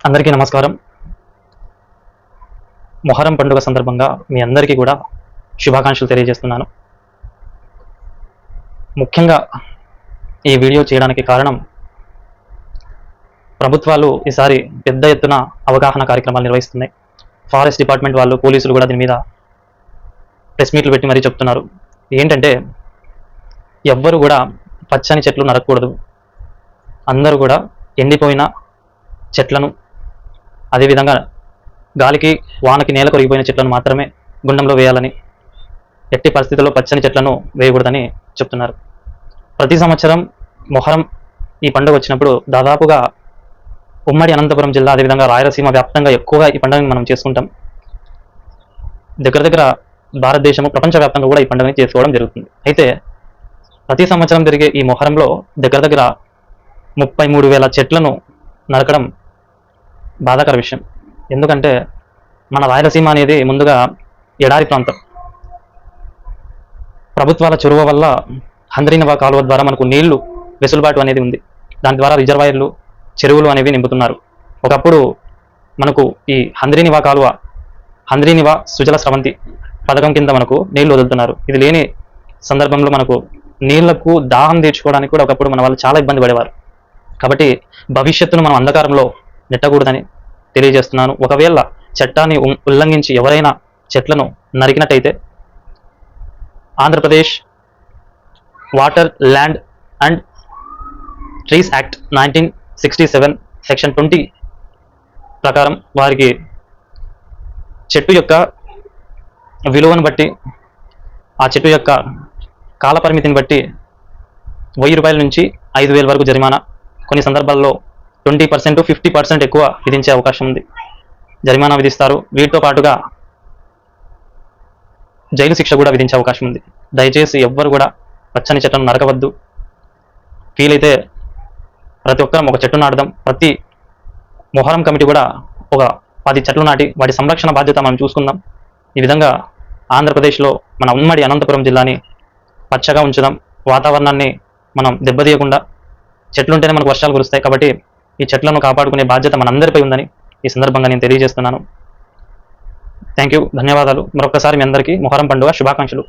అందరికీ నమస్కారం. మొహరం పండుగ సందర్భంగా మీ అందరికీ కూడా శుభాకాంక్షలు తెలియజేస్తున్నాను. ముఖ్యంగా ఈ వీడియో చేయడానికి కారణం, ప్రభుత్వాలు ఈసారి పెద్ద ఎత్తున అవగాహన కార్యక్రమాలు నిర్వహిస్తున్నాయి. ఫారెస్ట్ డిపార్ట్మెంట్ వాళ్ళు, పోలీసులు కూడా దీని మీద ప్రెస్ మీట్లు పెట్టి మరీ చెప్తున్నారు. ఏంటంటే, ఎవ్వరు కూడా పచ్చని చెట్లు నరకూడదు, అందరూ కూడా ఎండిపోయిన చెట్లను, అదేవిధంగా గాలికి వానకి నేల కొరిగిపోయిన చెట్లను మాత్రమే గుండంలో వేయాలని, ఎట్టి పరిస్థితుల్లో పచ్చని చెట్లను వేయకూడదని చెప్తున్నారు. ప్రతి సంవత్సరం మొహరం ఈ పండుగ వచ్చినప్పుడు దాదాపుగా ఉమ్మడి అనంతపురం జిల్లా, అదేవిధంగా రాయలసీమ వ్యాప్తంగా ఎక్కువగా ఈ పండుగని మనం చేసుకుంటాం. దగ్గర భారతదేశము, ప్రపంచవ్యాప్తంగా కూడా ఈ పండుగని చేసుకోవడం జరుగుతుంది. అయితే ప్రతి సంవత్సరం జరిగే ఈ మొహరంలో దగ్గర 33,000 చెట్లను నరకడం బాధాకర విషయం. ఎందుకంటే మన రాయలసీమ అనేది ముందుగా ఎడారి ప్రాంతం. ప్రభుత్వాల చొరవ వల్ల హంద్రీనివా కాలువ ద్వారా మనకు నీళ్లు వెసులుబాటు అనేది ఉంది. దాని ద్వారా రిజర్వాయర్లు, చెరువులు అనేవి నింపుతున్నారు. ఒకప్పుడు మనకు ఈ హంద్రీనివా కాలువ, హంద్రీనివా సుజల స్రవంతి పథకం కింద మనకు నీళ్లు వదులుతున్నారు. ఇది లేని సందర్భంలో మనకు నీళ్లకు దాహం తీర్చుకోవడానికి కూడా ఒకప్పుడు మన వాళ్ళు చాలా ఇబ్బంది పడేవారు. కాబట్టి భవిష్యత్తును మనం అంధకారంలో నెట్టకూడదని తెలియజేస్తున్నాను. ఒకవేళ చట్టాన్ని ఉల్లంఘించి ఎవరైనా చెట్లను నరికినట్టయితే Andhra Pradesh water, land and trees act 1967 section 20 ప్రకారం వారికి చెట్టు యొక్క విలువను బట్టి, ఆ చెట్టు యొక్క కాల పరిమితిని బట్టి 1000 రూపాయల నుంచి 5,000 వరకు జరిమానా, కొన్ని సందర్భాల్లో 20% 50% ఎక్కువ విధించే అవకాశం ఉంది. జరిమానా విధిస్తారు. వీటితో పాటుగా జైలు శిక్ష కూడా విధించే అవకాశం ఉంది. దయచేసి ఎవ్వరు కూడా పచ్చని చెట్లను నరకవద్దు. వీలైతే ప్రతి ఒక్కరం ఒక చెట్టు నాటుదాం. ప్రతి మొహరం కమిటీ కూడా ఒక 10 చెట్లు నాటి వాటి సంరక్షణ బాధ్యత మనం చూసుకుందాం. ఈ విధంగా ఆంధ్రప్రదేశ్లో మన ఉమ్మడి అనంతపురం జిల్లాని పచ్చగా ఉంచుదాం. వాతావరణాన్ని మనం దెబ్బతీయకుండా, చెట్లుంటేనే మనకు వర్షాలు కురుస్తాయి. కాబట్టి ఈ చెట్లను కాపాడుకునే బాధ్యత మనందరిపై ఉందని ఈ సందర్భంగా నేను తెలియజేస్తున్నాను. థ్యాంక్ యూ, ధన్యవాదాలు. మరొకసారి మీ అందరికీ మొహరం పండుగ శుభాకాంక్షలు.